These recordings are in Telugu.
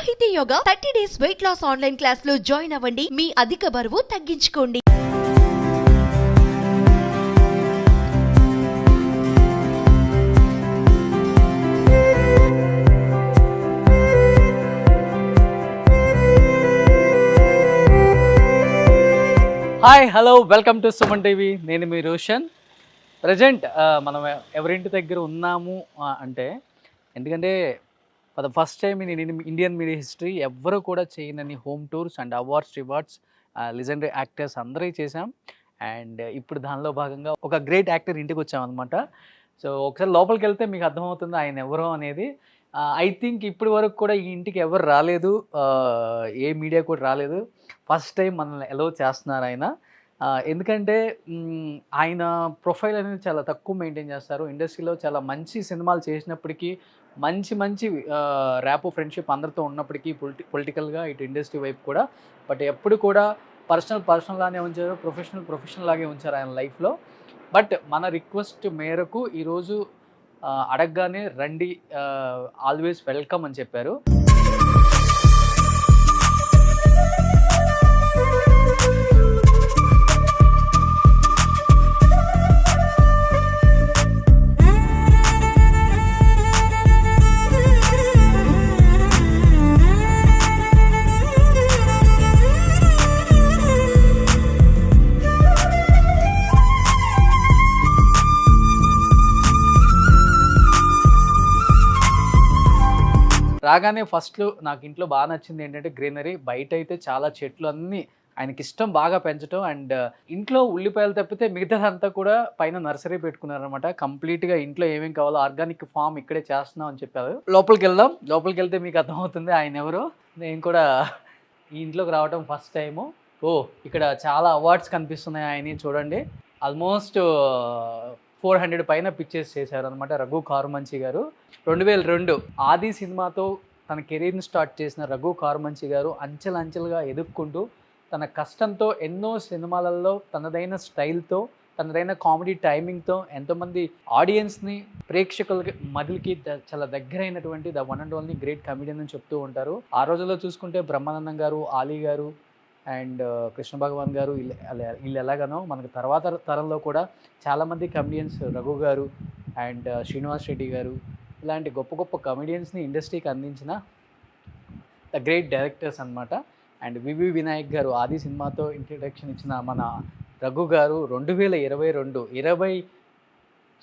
సాహితీ Yoga 30 days weight loss online class లో జాయిన్ అవ్వండి. మీ అధిక బరువు తగ్గించుకోండి. Hi hello welcome to Suman TV. నేను మీ రోషన్. ప్రజెంట్ మనం ఎవరింటి దగ్గర ఉన్నాము అంటే ఎందుకంటే for the first time in Indian media history ఎవ్వరు కూడా చేయనని home tours and awards rewards legendary actors అందరికీ చేసాం. అండ్ ఇప్పుడు దానిలో భాగంగా ఒక గ్రేట్ యాక్టర్ ఇంటికి వచ్చాం అనమాట. సో ఒకసారి లోపలికి వెళ్తే మీకు అర్థమవుతుంది ఆయన ఎవరో అనేది. ఐ థింక్ ఇప్పటి వరకు కూడా ఈ ఇంటికి ఎవరు రాలేదు, ఏ మీడియా కూడా రాలేదు. ఫస్ట్ టైం మనల్ని ఎలో చేస్తున్నారు ఆయన. ఎందుకంటే ఆయన ప్రొఫైల్ అనేది చాలా తక్కువ మెయింటైన్ చేస్తారు. ఇండస్ట్రీలో చాలా మంచి సినిమాలు చేసినప్పటికీ, మంచి మంచి ర్యాపో ఫ్రెండ్షిప్ అందరితో ఉన్నప్పటికీ, పొలిటికల్గా ఇటు ఇండస్ట్రీ వైపు కూడా, బట్ ఎప్పుడు కూడా పర్సనల్గానే ఉంచారు, ప్రొఫెషనల్ లాగే ఉంచారు ఆయన లైఫ్లో. బట్ మన రిక్వెస్ట్ మేరకు ఈరోజు అడగగానే రండి, ఆల్వేస్ వెల్కమ్ అని చెప్పారు. రాగానే ఫస్ట్లో నాకు ఇంట్లో బాగా నచ్చింది ఏంటంటే గ్రీనరీ. బయట అయితే చాలా చెట్లు అన్నీ ఆయనకి ఇష్టం బాగా పెంచడం. అండ్ ఇంట్లో ఉల్లిపాయలు తప్పితే మిగతాదంతా కూడా పైన నర్సరీ పెట్టుకున్నారనమాట. కంప్లీట్గా ఇంట్లో ఏమేమి కావాలో ఆర్గానిక్ ఫామ్ ఇక్కడే చేస్తున్నాం అని చెప్పారు. లోపలికి వెళ్దాం. లోపలికి వెళ్తే మీకు అర్థమవుతుంది ఆయన ఎవరు. నేను కూడా ఈ ఇంట్లోకి రావడం ఫస్ట్ టైము. ఇక్కడ చాలా అవార్డ్స్ కనిపిస్తున్నాయి ఆయన చూడండి. ఆల్మోస్ట్ 400 పైన పిక్చర్స్ చేశారు అనమాట రఘు కారుమంచి గారు. 2002 ఆది సినిమాతో తన కెరీర్ని స్టార్ట్ చేసిన రఘు కారుమంచి గారు అంచెలంచెలుగా ఎదుక్కుంటూ తన కష్టంతో ఎన్నో సినిమాలలో తనదైన స్టైల్తో, తనదైన కామెడీ టైమింగ్తో ఎంతోమంది ఆడియన్స్ని, ప్రేక్షకులకి మదిలికి చాలా దగ్గరైనటువంటి the one and only great comedian అని చెప్తూ ఉంటారు. ఆ రోజుల్లో చూసుకుంటే బ్రహ్మానందం గారు, ఆలీ గారు అండ్ కృష్ణ భగవాన్ గారు వీళ్ళు ఎలాగనో మనకు తర్వాత తరంలో కూడా చాలామంది కమెడియన్స్, రఘు గారు అండ్ శ్రీనివాస్ రెడ్డి గారు, ఇలాంటి గొప్ప గొప్ప కమెడియన్స్ని ఇండస్ట్రీకి అందించిన ద గ్రేట్ డైరెక్టర్స్ అనమాట. అండ్ వివి వినాయక్ గారు ఆది సినిమాతో ఇంట్రడక్షన్ ఇచ్చిన మన రఘు గారు 2022 20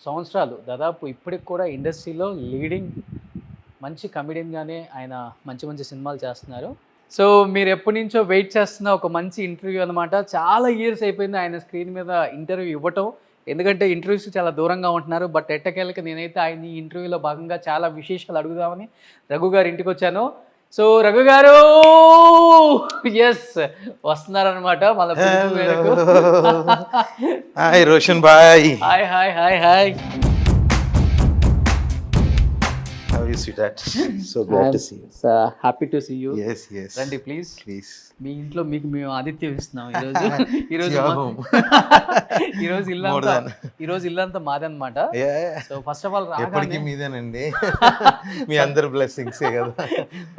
సంవత్సరాలు దాదాపు ఇప్పటికి కూడా ఇండస్ట్రీలో లీడింగ్ మంచి కమెడియన్గానే ఆయన మంచి మంచి సినిమాలు చేస్తున్నారు. సో మీరు ఎప్పటి నుంచో వెయిట్ చేస్తున్న ఒక మంచి ఇంటర్వ్యూ అనమాట. చాలా ఇయర్స్ అయిపోయింది ఆయన స్క్రీన్ మీద ఇంటర్వ్యూ ఇవ్వటం. ఎందుకంటే ఇంటర్వ్యూస్ చాలా దూరంగా ఉంటున్నారు. బట్ ఎట్టకేళ్ళకి నేనైతే ఆయన ఈ ఇంటర్వ్యూలో భాగంగా చాలా విశేషాలు అడుగుదామని రఘు గారి ఇంటికి వచ్చాను. సో రఘు గారు ఎస్ వస్తున్నారనమాట మన మేరకు. హాయ్ రోషన్ బాయ్. Hi hi hi hi. How is it at? So glad to see you. Happy to see you. Yes, yes. రండి ప్లీజ్. Please. మీ ఇంట్లో మీకు మేము ఆతిథ్యం ఇస్తున్నాం ఈరోజు. ఈరోజు ఇల్లంతా మాదనమాట. సో ఫస్ట్ ఆఫ్ ఆల్ ఎప్పటికీ మీదేనండి. మీ అందరు బ్లెస్సింగ్స్ కదా.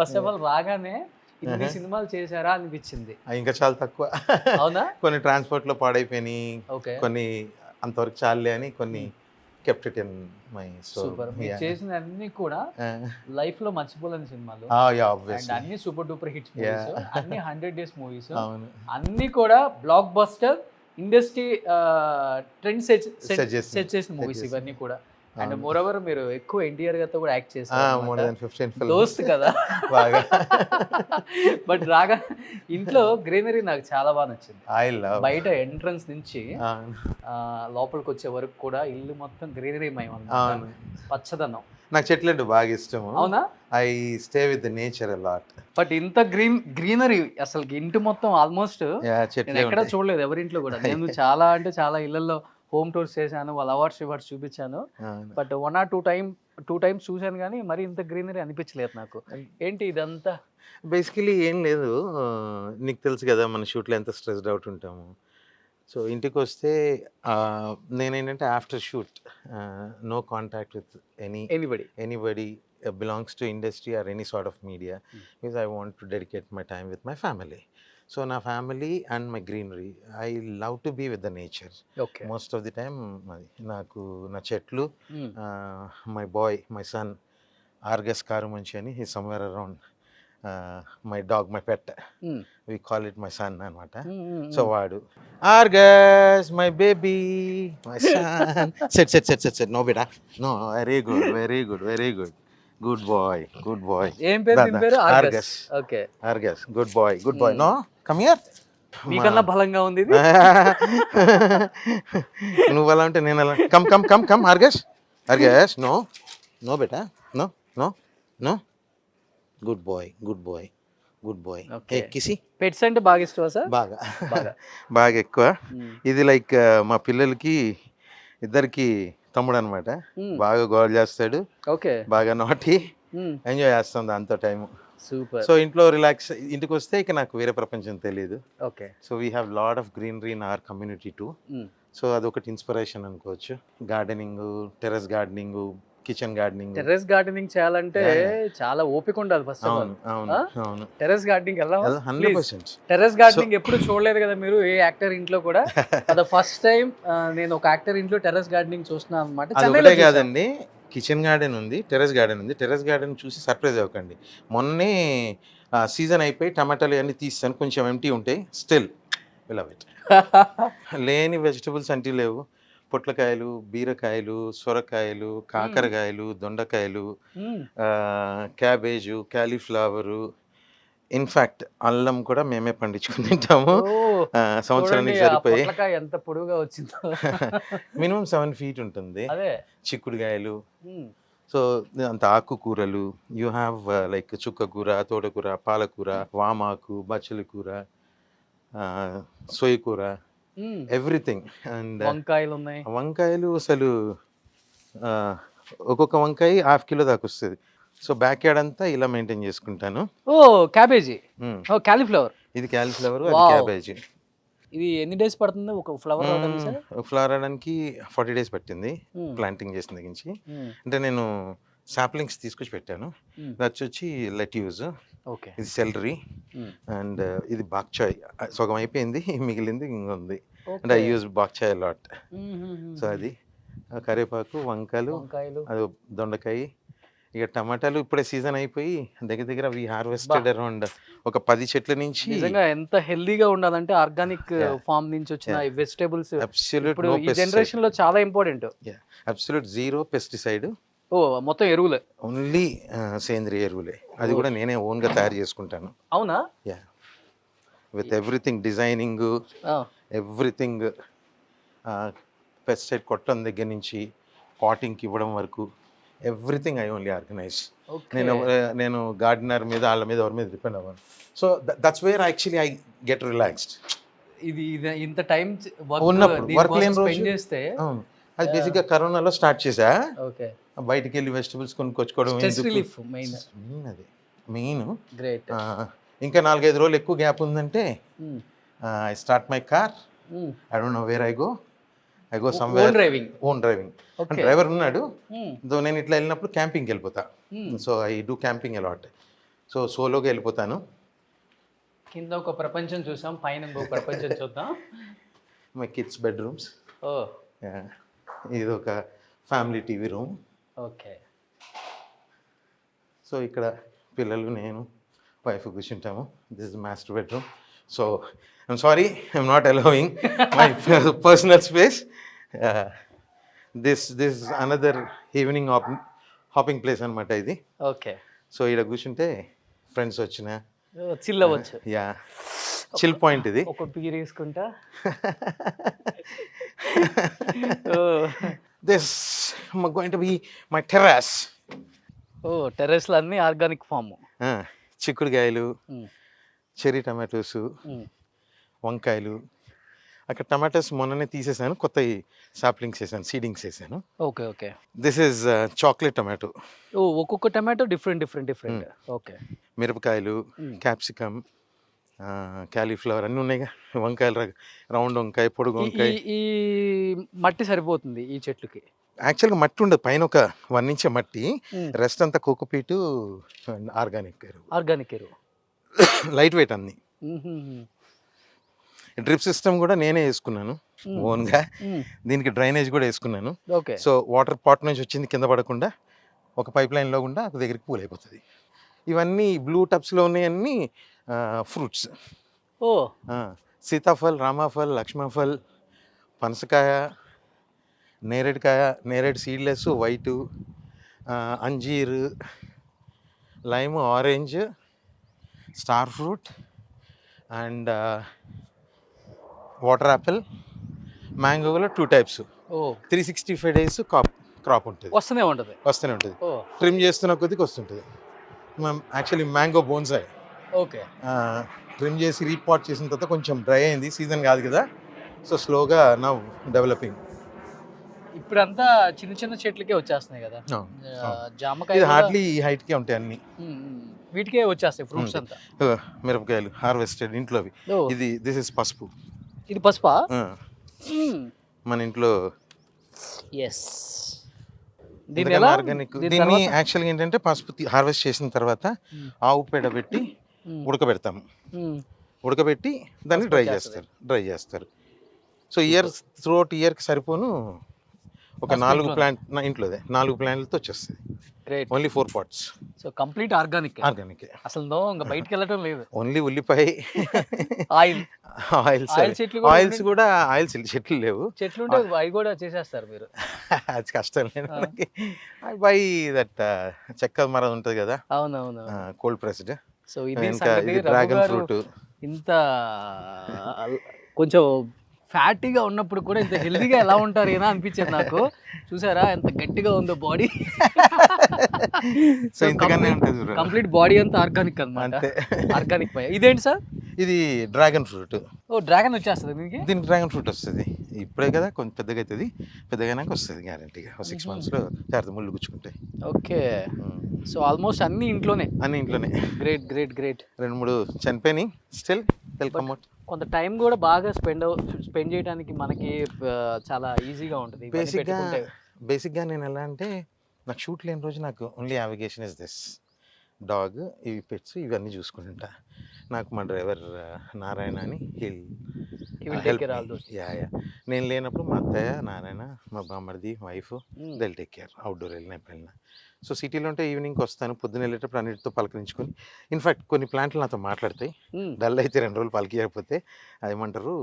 ఫస్ట్ ఆఫ్ ఆల్ రాగానే ఇన్ని సినిమాలు చేశారా అనిపించింది. ఇంకా చాలా తక్కువ. అవునా? కొన్ని ట్రాన్స్పోర్ట్ లో పాడైపోయినాయి, ఓకే, కొన్ని అంతవరకు చాలే అని కొన్ని kept it in my store. Super. మీరు చేసిన అన్ని కూడా లైఫ్ లో మర్చిపోలేని సినిమాలు. Obviously. అన్ని సూపర్ డూపర్ హిట్స్ మూవీస్, అన్ని 100 days మూవీస్, అవును, అన్ని కూడా block buster industry trend set చేసిన మూవీస్ ఇవన్నీ కూడా. అండ్ మోర్ ఓవర్ మీరు ఎక్కువ ఎన్టీఆర్ గారితో కూడా యాక్ట్ చేస్తారు, దోస్త్ కదా. బట్ రాగా ఇంట్లో గ్రీనరీ నాకు చాలా బాగా నచ్చింది. బయట ఎంట్రన్స్ నుంచి లోపలికి వచ్చే వరకు కూడా ఇల్లు మొత్తం గ్రీనరీ మయం అన్నమాట, పచ్చదనం. నాకు చెట్లు అంటే బాగా ఇష్టం. అవునా? I stay with the nature a lot. But ఇంత గ్రీనరీ అసలు ఇంటి మొత్తం ఆల్మోస్ట్ నేను ఎక్కడ చూడలేదు ఎవరింట్లో కూడా. నేను చాలా అంటే చాలా ఇళ్లలో హోమ్ టూర్స్ చేశాను, వాళ్ళ అవార్డ్స్ చూపించాను. బట్ 1 or 2 times చూశాను కానీ మరి ఇంత గ్రీనరీ అనిపించలేదు నాకు. ఏంటి ఇదంతా? బేసికలీ ఏం లేదు, నీకు తెలుసు కదా మన షూట్లో ఎంత స్ట్రెస్డ్ అవుట్ ఉంటాము. సో ఇంటికి వస్తే నేనేంటంటే after shoot no contact with anybody. belongs to industry or any sort of media, because I want to dedicate my time with my family. So na family and my greenery, I love to be with the nature. Okay. Most of the time నాకు నా చెట్లు, my boy, my son Argus Karumanchi అని, he's somewhere around, my dog, my pet, we call it my son అనమాట. సో వాడు Argus, my baby, my son. Sit. No beta. No, very good. Good boy. ఏం పేరు దీని పేరు? Argus. Okay. Argus, good boy. No, come here. మీకన్నా బలంగా ఉంది ఇది. నువ్వు అలా అంటే నేను అలా. Come Argus. No beta. No. Good boy. Okay. కిసి. పెట్స్ అంటే బాగా ఇష్టమా సార్? బాగా ఎక్కువ. ఇది లైక్ మా పిల్లలకి ఇద్దరికి తమ్ముడు అనమాట. బాగా గోల్ చేస్తాడు. ఓకే. బాగా నాటి ఎంజాయ్ చేస్తాం దాంతో టైం. సూపర్. సో ఇంట్లో రిలాక్స్, ఇంటికి వస్తే ఇక నాకు వేరే ప్రపంచం తెలియదు. Okay. So we have lot of greenery in our community two. So అదొకటి ఇన్స్పిరేషన్ అనుకోవచ్చు. Gardening, terrace gardening, kitchen gardening. Terrace gardening చేయాలంటే చాలా ఓపిక ఉండాలి ఫస్ట్ ఆఫ్ ఆల్. అవును. టెర్రస్ గార్డెనింగ్ ఎలా? 100%. టెర్రస్ గార్డెనింగ్ ఎప్పుడు చూడలేదు కదా మీరు ఏ యాక్టర్ ఇంట్లో కూడా? అది ఫస్ట్ టైం నేను ఒక యాక్టర్ ఇంట్లో టెర్రస్ గార్డెనింగ్ చూస్తున్నాను అనమాట. అదొకటే కాదండి, కిచెన్ గార్డెన్ ఉంది, టెర్రస్ గార్డెన్ ఉంది. టెర్రస్ గార్డెన్ చూసి సర్ప్రైజ్ అవ్వకండి. మొన్నే సీజన్ అయిపోయి టమాటాలు అన్నీ తీస్తాను, కొంచెం ఎంటీ ఉంటాయి, స్టిల్ లవ్ ఇట్. లేని వెజిటబుల్స్ అంటే లేవు. పొట్లకాయలు, బీరకాయలు, సొరకాయలు, కాకరకాయలు, దొండకాయలు, క్యాబేజు, క్యాలీఫ్లవరు, ఇన్ఫాక్ట్ అల్లం కూడా మేమే పండించుకుని తింటాము. సంవత్సరానికి సరిపోయి. ఎంత పొడుగుగా వచ్చిందో. మినిమం 7 feet ఉంటుంది. చిక్కుడుకాయలు. సో అంత ఆకుకూరలు, యూ హ్యావ్ లైక్ చుక్కకూర, తోటకూర, పాలకూర, వామాకు, బచ్చలి కూర, సోయకూర, ఎవ్రీథింగ్. అండ్ వంకాయలు అసలు ఒక్కొక్క వంకాయ 1/2 kilo దాకా వస్తుంది. సో బ్యాక్ యార్డ్ అంతా ఇలా మెయింటైన్ చేసుకుంటాను. Cabbage, cauliflower. ఇది కాలీఫ్లవర్, అది క్యాబేజీ. ఇది ఎన్ని డేస్ పడుతుంది ఒక ఫ్లవర్ రావడానికి? 40 days పట్టింది ప్లాంటింగ్ చేసిన దగ్గర నుంచి. అంటే నేను సాప్లింగ్స్ తీసుకొచ్చి పెట్టాను. అది వచ్చి లెట్యూస్, ఇది సెలరీ, అండ్ ఇది బాక్చాయ్. సగం అయిపోయింది, మిగిలింది ఇంకొంది. And I use bok choy lot. So అది కరివేపాకు, వంకాయలు, అది దొండకాయ. ఇక టమాటాలు ఇప్పుడే సీజన్ అయిపోయి దగ్గర వి హార్వెస్టెడ్ అరౌండ్ ఒక 10 చెట్ల నుంచి. నిజంగా ఎంత హెల్దీగా ఉండాలంటే ఆర్గానిక్ ఫార్మ్ నుంచి వచ్చిన వెజిటబుల్స్ ఇప్పుడు ఈ జనరేషన్ లో చాలా ఇంపార్టెంట్. Absolute zero pesticide. మొత్తం ఎరువులే, ఓన్లీ సేంద్రియ ఎరువులే. అది కూడా నేనే ఓన్ గా తయారు చేసుకుంటాను. అవునా? Yeah, with everything, designing, everything. Pesticide కొట్టడం దగ్గర నుంచి పాటింగ్కి ఇవ్వడం వరకు ఎవ్రీథింగ్ ఐ ఓన్లీ ఆర్గనైజ్. నేను గార్డెనర్ మీద, వాళ్ళ మీద, ఎవరి మీద డిపెండ్ అవ్వను. So that's where actually I get relaxed. ఇది ఇంత టైం ఉన్నప్పుడు వర్క్ లేని రోజు చేస్తే. అది బేసిక్గా కరోనాలో స్టార్ట్ చేసా. బయటికి వెళ్ళి వెజిటబుల్స్ కొనుక్కొచ్చుకోవడం అది మెయిన్. ఇంకా 4-5 రోజులు ఎక్కువ గ్యాప్ ఉందంటే I start my car. I don't know where I go somewhere. Own driving. Driver ఉన్నాడు. నేను ఇట్లా వెళ్ళినప్పుడు క్యాంపింగ్కి వెళ్ళిపోతా. So I do camping a lot. So సోలోగా వెళ్ళిపోతాను. కింద ఒక ప్రపంచం చూసాం, పైన ఇంకో ప్రపంచం చూద్దాం. My kids bedrooms. ఇది ఒక family TV room. Okay. So ఇక్కడ పిల్లలు, నేను, వైఫ్ కూర్చుంటాము. This is master bedroom. So I'm sorry, I'm not allowing my personal space. This another evening hopping place అనమాట ఇది. ఓకే. సో ఇక్కడ కూర్చుంటే ఫ్రెండ్స్ వచ్చిన చిల్ అవ్వచ్చు. యా, చిల్ పాయింట్ ఇది. ఒక బీర్ వేసుకుంటా. This is going to be my terrace. టెర్రస్లో అన్ని ఆర్గానిక్ ఫామ్. చిక్కుడుకాయలు, చెర్రీ టమాటోస్, వంకాయలు. అక్కడ టమాటోస్ మొన్ననే తీసేసాను, కొత్త సాప్లింగ్స్ వేసాను, సీడింగ్స్ వేసాను. Okay. This is chocolate tomato. ఒక్కొక్క టమాటో డిఫరెంట్. ఓకే. మిరపకాయలు, క్యాప్సికమ్, క్యాలీఫ్లవర్ అన్నీ ఉన్నాయిగా. వంకాయలు, రౌండ్ వంకాయ, పొడుగు వంకాయ. ఈ మట్టి సరిపోతుంది ఈ చెట్లుకి? యాక్చువల్గా మట్టి ఉండదు, పైన ఒక 1 ఇంచ్ మట్టి, రెస్ట్ అంతా కోకోపీటు ఆర్గానిక్ ఎరువు, ఆర్గానిక్ ఎరువు, లైట్ వెయిట్ అన్ని. డ్రిప్ సిస్టమ్ కూడా నేనే వేసుకున్నాను ఓన్గా, దీనికి డ్రైనేజ్ కూడా వేసుకున్నాను. ఓకే. సో వాటర్ పాట్ నుంచి వచ్చింది కింద పడకుండా ఒక పైప్ లైన్లో గుండా ఒక దగ్గరికి పూల్ అయిపోతుంది. ఇవన్నీ బ్లూ టబ్స్లో ఉన్నాయన్నీ ఫ్రూట్స్. ఓ, సీతాఫల్, రామాఫల్, లక్ష్మఫల్, పనసకాయ, నేరేడుకాయ, నేరేడు సీడ్లెస్, వైటు, అంజీర్, lime, orange, star fruit and water apple, మ్యాంగోలో 2 టైప్స్. ఓ, 365 days క్రాప్ ఉంటుంది, వస్తూనే ఉంటుంది. ఉంటుంది. ఓ, ట్రిమ్ చేస్తున్న కొద్దికి వస్తుంటుంది. Actually mango bonsai okay. Trim చేసి రీపాట్ చేసిన తర్వాత కొంచెం డ్రై అయింది, సీజన్ కాదు కదా, సో స్లోగా నా డెవలపింగ్. ఇప్పుడంతా చిన్న చిన్న చెట్లకే వచ్చేస్తున్నాయి కదా, జామకాయ ఇది హార్డ్లీ ఈ హైట్కే ఉంటాయి అన్ని, వీటికే వచ్చేస్తాయి ఫ్రూట్స్ అంతా. మిరపకాయలు హార్వెస్టెడ్ ఇంట్లోవి. ఇది దిస్ ఇస్ పసుపు. ఇది పసుపా? మన ఇంట్లో ఎస్. ఆర్గానిక్. దీన్ని యాక్చువల్గా ఏంటంటే పసుపు హార్వెస్ట్ చేసిన తర్వాత ఆవు పేడ పెట్టి ఉడకబెడతాము, ఉడకబెట్టి దాన్ని డ్రై చేస్తారు. సో త్రూఅవుట్ ఇయర్కి సరిపోను ఒక 4 ప్లాంట్ నా ఇంట్లోదే 4 ప్లాంట్లతో వచ్చేస్తుంది. Only 4 pots. So complete organic. అసలు ఇంకా బయటికి వెళ్ళటం లేదు. ఓన్లీ ఉల్లిపాయ, ఆయిల్స్ కూడా చెట్లు లేవు. చెట్లు ఉంటే అవి కూడా చేసేస్తారు మీరు. అది కష్టం లేదు మనకి. బై దట్ చెక్క మరం ఉంటుంది కదా, అవునవును, కోల్డ్ ప్రెస్డ్. సో ఇది డ్రాగన్ ఫ్రూట్. ఇంత కొంచెం ఫ్యాటీగా ఉన్నప్పుడు కూడా ఇంత హెల్దీగా ఎలా ఉంటారు ఏనా అనిపించేది నాకు. చూసారా ఎంత గట్టిగా ఉందో బాడీ. సో ఇంతకన్నా ఉంటుంది. కంప్లీట్ బాడీ అంతా ఆర్గానిక్ అన్నమాట. ఆర్గానిక్ పై ఇదేంటి సార్? ఇది డ్రాగన్ ఫ్రూట్. ఓ, డ్రాగన్ వచ్చేస్తుంది దీనికి డ్రాగన్ ఫ్రూట్ వస్తుంది. ఇప్పుడే కదా కొంచెం పెద్దగా అవుతుంది, పెద్దగానాక వస్తుంది గ్యారంటీగా. 6 monthsలో జాగ్రత్త ముళ్ళు గుచ్చుకుంటాయి. ఓకే. సో ఆల్మోస్ట్ అన్ని ఇంట్లోనే. Great great great. 2-3 చనిపోయినాయి, స్టిల్ వెల్కమ్ అవుట్. కొంత టైం కూడా బాగా స్పెండ్ చేయడానికి మనకి చాలా ఈజీగా ఉంటుంది. బేసిక్గా నేను ఎలా అంటే, నాకు షూట్ లేని రోజు నాకు only navigation is this dog, ఇవి పెట్స్, ఇవన్నీ చూసుకుంటా. నాకు మా డ్రైవర్ నారాయణ అని నేను లేనప్పుడు మా అత్తయ్య, నారాయణ, మా బామ్మడిది, wife they'll take care. Outdoor వెళ్ళినా. సో సిటీలో ఉంటే ఈవినింగ్కి వస్తాను, పొద్దున్న వెళ్ళేటప్పుడు అన్నిటితో పలకరించుకొని. ఇన్ఫాక్ట్ కొన్ని ప్లాంట్లు నాతో మాట్లాడతాయి. డల్ అయితే 2 రోజులు పలికియకపోతే అదేమంటారు,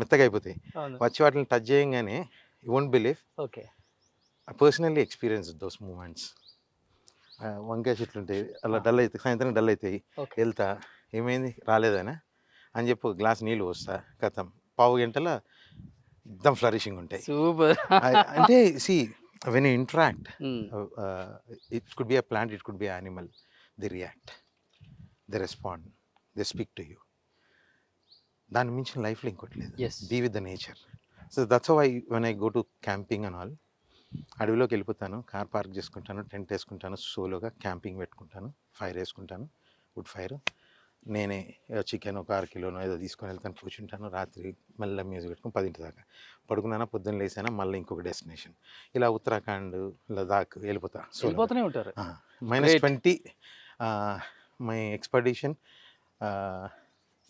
మెత్తగా అయిపోతాయి. వచ్చి వాటిని టచ్ చేయగానే you won't believe, okay, I personally experience those moments. వంకాయ చెట్లు ఉంటాయి, అలా డల్ అవుతాయి, సాయంత్రం డల్ అవుతాయి. వెళ్తా, ఏమైంది రాలేదనా అని చెప్పి ఒక గ్లాస్ నీళ్ళు పోస్తా, కథం 15 గంటల ఎక్దమ్ ఫ్లరిషింగ్ ఉంటాయి. సూపర్. అంటే C when you interact, it could be a plant, it could be an animal, they react, they respond, they speak to you. దాని మించిన లైఫ్లో ఇంకోటి లేదు. Be with the nature. So that's how when I go to camping and all, అడవిలోకి వెళ్ళిపోతాను, కార్ పార్క్ చేసుకుంటాను, టెంట్ వేసుకుంటాను, సోలోగా క్యాంపింగ్ పెట్టుకుంటాను, ఫైర్ వేసుకుంటాను, వుడ్ ఫైర్. నేనే చికెన్ ఒక 6 కిలోనో ఏదో తీసుకొని వెళ్తాను, కూర్చుంటాను. రాత్రి మళ్ళీ మ్యూజిక్ పెట్టుకుని 10 దాకా పడుకున్నానా, పొద్దున్న లేసానా, మళ్ళీ ఇంకొక డెస్టినేషన్. ఇలా ఉత్తరాఖండ్, లదాఖ్ వెళ్ళిపోతూనే ఉంటారు. -20 my expedition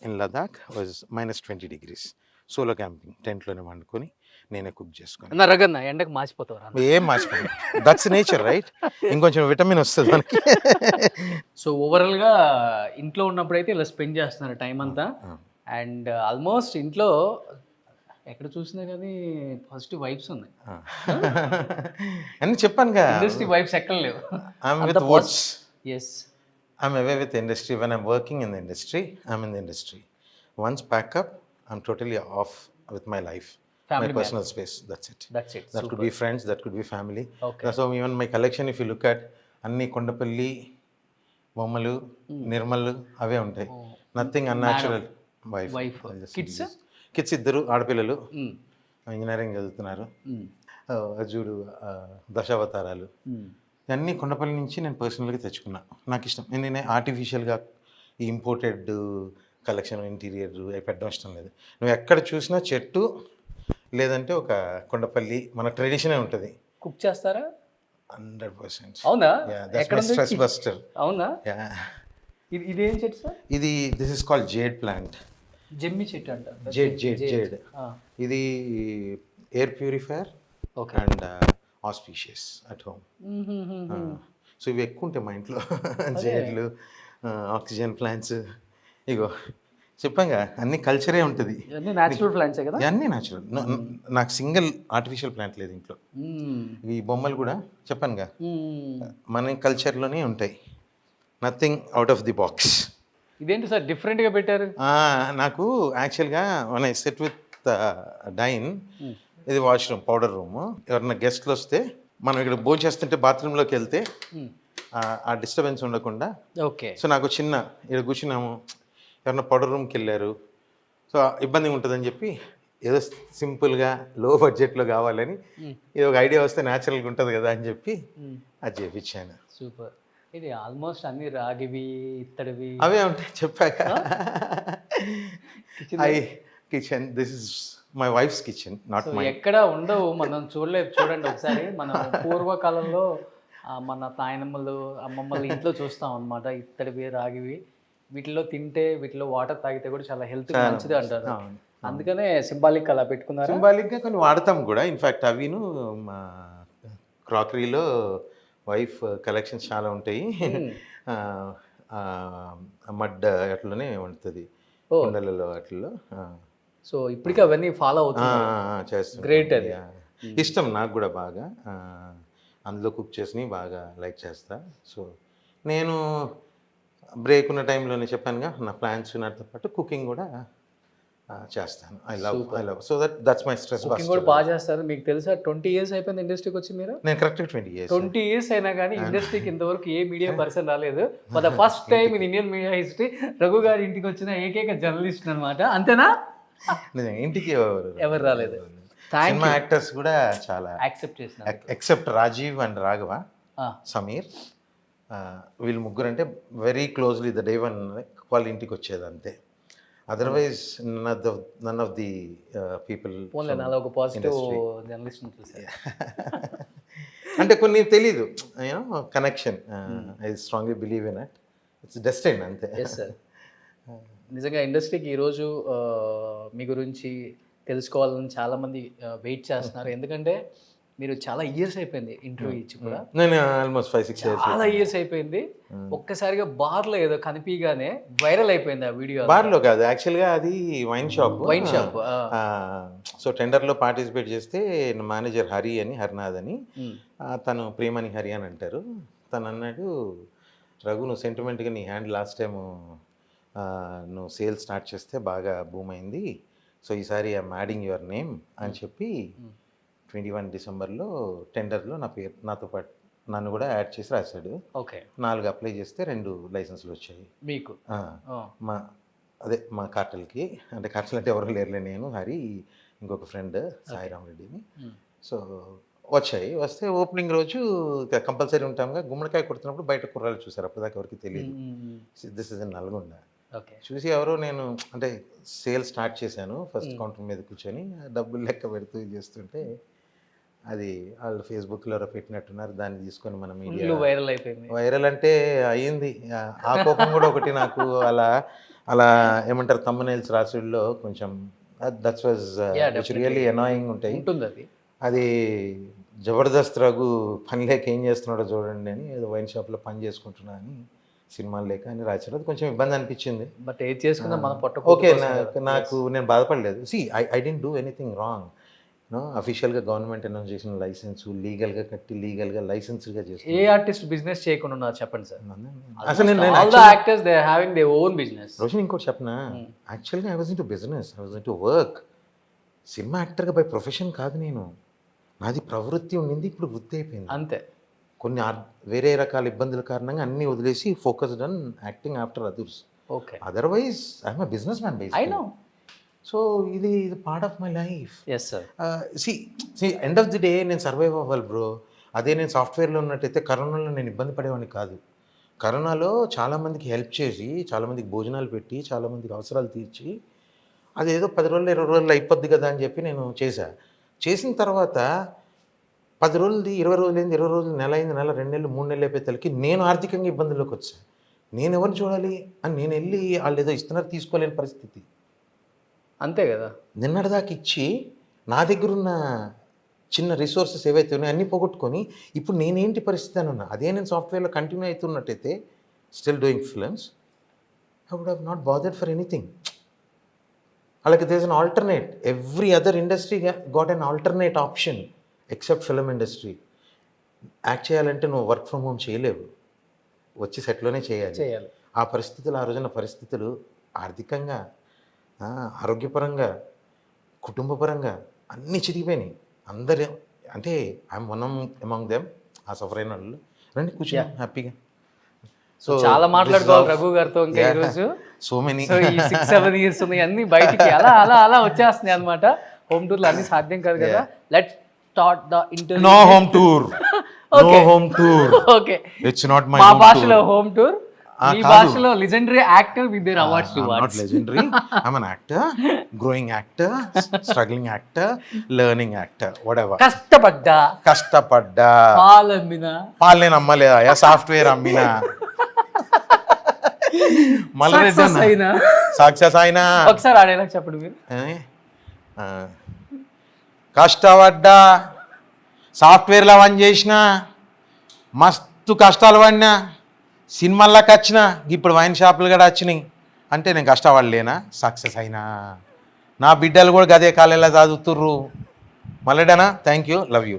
in Ladakh was -20 degrees. Solo camping, టెంట్లోనే వండుకొని నేనే కుక్ చేసుకొని. ఎండకు మాసిపోతావు? ఏం మాసిపోయి, దట్స్ నేచర్ రైట్. ఇంకొంచెం విటమిన్ వస్తుంది మనకి. సో ఓవరాల్గా ఇంట్లో ఉన్నప్పుడు అయితే ఇలా స్పెండ్ చేస్తున్నారు టైం అంతా. అండ్ ఆల్మోస్ట్ ఇంట్లో ఎక్కడ చూసినా కానీ పాజిటివ్ వైబ్స్ ఉన్నాయి అని చెప్పాను కదా. ఇండస్ట్రీ వైబ్స్ ఎక్కడ లేవు. I'm away with the industry. When I'm working in the industry, I'm in the industry. Once pack up, I'm totally off with my life. Family my personal space. That's it. That Super. could be friends, that could be family. Okay. So even my collection, if you look at Anni Kondapalli, Bommalu, Nirmalu, ave untai. Nothing unnatural. Wife. Kids iddaru aadapillalu engineering చదువుతున్నారు. అజుడు దశావతారాలు అన్నీ కొండపల్లి నుంచి నేను పర్సనల్గా తెచ్చుకున్నా. నాకు ఇష్టం. నేను ఆర్టిఫిషియల్గా ఈ ఇంపోర్టెడ్ కలెక్షన్ ఇంటీరియర్ పెట్టడం ఇష్టం లేదు. నువ్వు ఎక్కడ చూసినా చెట్టు లేదంటే ఒక కొండపల్లి, మన ట్రెడిషనే ఉంటుంది. కుక్ చేస్తారా? 100%. అవునా? That's ఎక్కడ my stress buster. అవునా? Yeah. ఇదేం చెట్టు sir? This is called jade plant. జమ్మి చెట్టు అంటారు. Jade. ఇది air purifier okay. And auspicious at home. So ఇవి ఎక్కువ ఉంటాయి మా ఇంట్లో. జేడ్లు, ఆక్సిజన్ ప్లాంట్స్, ఇగో చెప్పాగా అన్ని కల్చరే ఉంటుంది. ఇవన్నీ న్యాచురల్ ప్లాంట్సే కదా? అన్నీ న్యాచురల్. నాకు సింగిల్ ఆర్టిఫిషియల్ ప్లాంట్ లేదు ఇంట్లో. ఈ బొమ్మలు కూడా చెప్పానుగా మన కల్చర్లోనే ఉంటాయి. Nothing out of the box. ఇదేంటి సార్ డిఫరెంట్గా పెట్టారు? నాకు యాక్చువల్గా one I set with dine, ఇది వాష్రూమ్, పౌడర్ రూమ్. ఎవరైనా గెస్ట్లు వస్తే మనం ఇక్కడ భోజనం చేస్తుంటే బాత్రూంలోకి వెళ్తే ఆ డిస్టర్బెన్స్ ఉండకుండా. ఓకే. సో నాకు చిన్న ఇక్కడ కూర్చున్నాము, ఎవరైనా పౌడర్ రూమ్కి వెళ్ళారు, సో ఇబ్బందిగా ఉంటుందని చెప్పి ఏదో సింపుల్గా లో బడ్జెట్లో కావాలని ఇది ఒక ఐడియా వస్తే న్యాచురల్గా ఉంటుంది కదా అని చెప్పి అది చేయించాను. సూపర్. ఇది ఆల్మోస్ట్ అన్ని రాగివి, ఇత్తడివి అవే ఉంటాయి చెప్పాక. Kitchen, this is my wife's kitchen, not my. ఎక్కడ ఉండవు, మనం చూడలేదు. చూడండి ఒకసారి, మనం పూర్వకాలంలో మన నాయనమ్మలు, అమ్మమ్మలు ఇంట్లో చూస్తాం అనమాట. ఇత్తడివి, రాగివి, వీటిలో తింటే, వీటిలో వాటర్ తాగితే కూడా చాలా హెల్త్ మంచిది అంటారు. అందుకనే సింబాలిక్ అలా పెట్టుకున్నారు. సింబాలిక్గా కొన్ని వాడతాం కూడా. ఇన్ఫ్యాక్ట్ అవిను మా క్రాకరీలో వైఫ్ కలెక్షన్స్ చాలా ఉంటాయి. మడ్ అట్లనే ఉంటుంది కుండలలో అట్లలో. సో ఇప్పటికీ అవన్నీ ఫాలో అవుతున్నాయి. చేస్తాను. గ్రేట్. అది ఇష్టం నాకు కూడా బాగా. అందులో కుక్ చేసి బాగా లైక్ చేస్తా. సో నేను బ్రేక్ ఉన్న టైంలోనే చెప్పానుగా, నా ప్లాన్స్ నాతో పాటు కుకింగ్ కూడా చేస్తాను. I love so that's my stress buster. Cooking కూడా బాగా చేస్తారు. మీకు తెలుసా 20 years అయిపోయింది ఇండస్ట్రీకి వచ్చి మీరు? నేను కరెక్ట్గా 20 years. 20 years అయినా కానీ ఇండస్ట్రీకి ఇంతవరకు ఏ మీడియా పర్సన్ రాలేదు. For the first time in Indian media history Raghu గారి ఇంటికి వచ్చిన ఏకైక జర్నలిస్ట్ అనమాట. అంతేనా? ఇంటికి ఎవరు రాలేదు. సినిమా యాక్టర్స్ కూడా చాలా యాక్సెప్ట్ చేసిన, ఎక్సెప్ట్ రాజీవ్ అండ్ రాఘవ, సమీర్, వీళ్ళు ముగ్గురు అంటే very closely the day one వాళ్ళ ఇంటికి వచ్చేది అంతే. Otherwise none of the people. ఒక పాజిటివ్ జర్నలిస్ట్ చూసారు. అంటే కొన్ని తెలీదు, connection. I strongly believe in it. It's destiny అంతే. నిజంగా ఇండస్ట్రీకి ఈరోజు మీ గురించి తెలుసుకోవాలని చాలామంది వెయిట్ చేస్తున్నారు. ఎందుకంటే మీరు చాలా ఇయర్స్ అయిపోయింది ఇంటర్వ్యూ ఇచ్చి కూడా. నేను ఆల్మోస్ట్ 5-6 years. చాలా ఇయర్స్ అయిపోయింది. ఒక్కసారిగా బార్లో ఏదో కనిపించగానే వైరల్ అయిపోయింది ఆ వీడియో. బార్లో కాదు, యాక్చువల్గా అది వైన్ షాప్. సో టెండర్లో పార్టిసిపేట్ చేస్తే మేనేజర్ హరి అని, హరినాథ్ అని, తను ప్రేమని హరి అని అంటారు. తను అన్నాడు, రఘు నువ్వు సెంటిమెంట్గా నీ హ్యాండ్ లాస్ట్ టైము నువ్వు సేల్ స్టార్ట్ చేస్తే బాగా బూమ్ అయింది, సో ఈసారి ఐఎమ్ యాడింగ్ యువర్ నేమ్ అని చెప్పి 21 Decemberలో టెండర్లో నా పేరు నాతో పాటు నన్ను కూడా యాడ్ చేసి రాశాడు. ఓకే. 4 అప్లై చేస్తే 2 లైసెన్స్లు వచ్చాయి మీకు. మా కార్టల్కి. అంటే కార్టల్ అంటే ఎవరు లేరులే, నేను, హరి, ఇంకొక ఫ్రెండ్ సాయిరామ్ రెడ్డిని. సో వచ్చాయి. వస్తే ఓపెనింగ్ రోజు కంపల్సరీ ఉంటాంగా, గుమ్మడికాయ కొడుతున్నప్పుడు బయట కుర్రాలు చూసారు. అప్పటిదాకా ఎవరికి తెలియదు. This is in Nalgonda. చూసి ఎవరో, నేను అంటే సేల్ స్టార్ట్ చేశాను ఫస్ట్ కౌంటర్ మీద కూర్చొని డబ్బులు లెక్క పెడుతూ చేస్తుంటే అది వాళ్ళు ఫేస్బుక్లో ఎవరో పెట్టినట్టున్నారు. దాన్ని తీసుకొని మన మీడియా వైరల్ అయిపోయింది. వైరల్ అంటే అయ్యింది. ఆ కోపం కూడా ఒకటి నాకు. అలా ఏమంటారు, thumbnails రాసుల్లో కొంచెం దట్స్ వాజ్ రియల్లీ అనాయింగ్ ఉంటాయి. అది జబర్దస్త్ రఘు పని లేక ఏం చేస్తున్నాడో చూడండి అని, ఏదో వైన్ షాప్లో పని చేసుకుంటున్నా అని, సినిమాలు లేక అని రాశారు. అది కొంచెం ఇబ్బంది అనిపించింది. బట్ ఏది చేసుకున్నా మన పొట్ట. ఓకే, నాకు నేను బాధపడలేదు. I didn't do anything wrong. అఫీషియల్గా గవర్నమెంట్ అనౌన్స్ చేసిన లైసెన్స్ లీగల్గా కట్టి లీగల్గా లైసెన్స్గా చేస్తాను. ఏ ఆర్టిస్ట్ బిజినెస్ చేయకుండా ఉన్నారు చెప్పండి సార్? అసలు రోషన్ ఇంకోటి చెప్పనా, యాక్చువల్గా I was into business, I was into work. Cinema యాక్టర్గా బై ప్రొఫెషన్ కాదు నేను. నాది ప్రవృత్తి ఉండింది, ఇప్పుడు వృత్తి అయిపోయింది అంతే. కొన్ని వేరే రకాల ఇబ్బందుల కారణంగా అన్నీ వదిలేసి focused on acting after others. Okay. Otherwise I'm a business man basically. I know. So ఇది part of my life. Yes sir. End of the day నేను సర్వైవ్ అవ్వాలి బ్రో. అదే నేను సాఫ్ట్వేర్లో ఉన్నట్టయితే కరోనాలో నేను ఇబ్బంది పడేవాడిని కాదు. కరోనాలో చాలామందికి హెల్ప్ చేసి, చాలామందికి భోజనాలు పెట్టి, చాలామందికి అవసరాలు తీర్చి, అదేదో 10 రోజులు 20 రోజులు అయిపోద్ది కదా అని చెప్పి నేను చేసిన తర్వాత 10 రోజులది 20 రోజులైంది, 20 రోజులు నెల అయింది, నెల 2 నెలలు 3 నెలలు అయిపోయేసరికి నేను ఆర్థికంగా ఇబ్బందుల్లోకి వచ్చాను. నేను ఎవరిని చూడాలి అని నేను వెళ్ళి వాళ్ళు ఏదో ఇస్తున్నారు తీసుకోలేని పరిస్థితి. అంతే కదా. నిన్నటిదాకా ఇచ్చి నా దగ్గర ఉన్న చిన్న రిసోర్సెస్ ఏవైతే ఉన్నాయో అన్నీ పోగొట్టుకొని ఇప్పుడు నేనేంటి పరిస్థితి అని ఉన్నా. అదే నేను సాఫ్ట్వేర్లో కంటిన్యూ అవుతున్నట్టయితే still doing films, I would have not bothered for anything. అలాగే there is an alternate. Every other industry got an alternate option except film industry. Act చేయాలంటే నువ్వు వర్క్ ఫ్రమ్ హోమ్ చేయలేవు, వచ్చి సెట్లోనే చేయాలి. ఆ పరిస్థితులు, ఆ రోజున పరిస్థితులు ఆర్థికంగా, ఆరోగ్యపరంగా, కుటుంబపరంగా అన్నీ చిరిగిపోయినాయి. అందరూ అంటే ఐఎమ్ వన్ అమాంగ్ దెమ్. ఆ సఫర్ అయిన వాళ్ళు రండి కూర్చున్నాం హ్యాపీగా. సో చాలా మాట్లాడుకోవాలి రఘు గారితో ఇంకా ఈరోజు. So many. సో ఈ 6-7 ఇయర్స్ ఉన్నాయి అన్ని బయటికి అలా అలా అలా వచ్చేస్తున్నాయి అనమాట. హోమ్ టూర్లు అన్ని సాధ్యం కాదు కదా. Let's start the interview. No home tour. No home tour. Okay, it's not my మా హోమ్ భాషలో హోమ్ టూర్, ఈ కాదు. భాషలో legendary actor with their awards to not legendary. I'm an actor, growing actor, struggling actor, learning actor, whatever. కష్టపడ్డా పాలమ్మిన పాలు నేను అమ్మలేదా, సాఫ్ట్వేర్ అమ్మినా, మళ్ళీ సక్సెస్ అయినా. ఒకసారి ఆడేలా చెప్పండి మీరు. కష్టపడ్డా, సాఫ్ట్వేర్లో పని చేసిన, మస్తు కష్టాలు పడినా, సినిమాల్లోకి వచ్చిన, ఇప్పుడు వైన్ షాపులు కూడా వచ్చినాయి. అంటే నేను కష్టపడలేనా, సక్సెస్ అయినా. నా బిడ్డలు కూడా గదే కాలేలా చదువుతుర్రు. మళ్ళీడనా, థ్యాంక్ యూ, లవ్ యూ.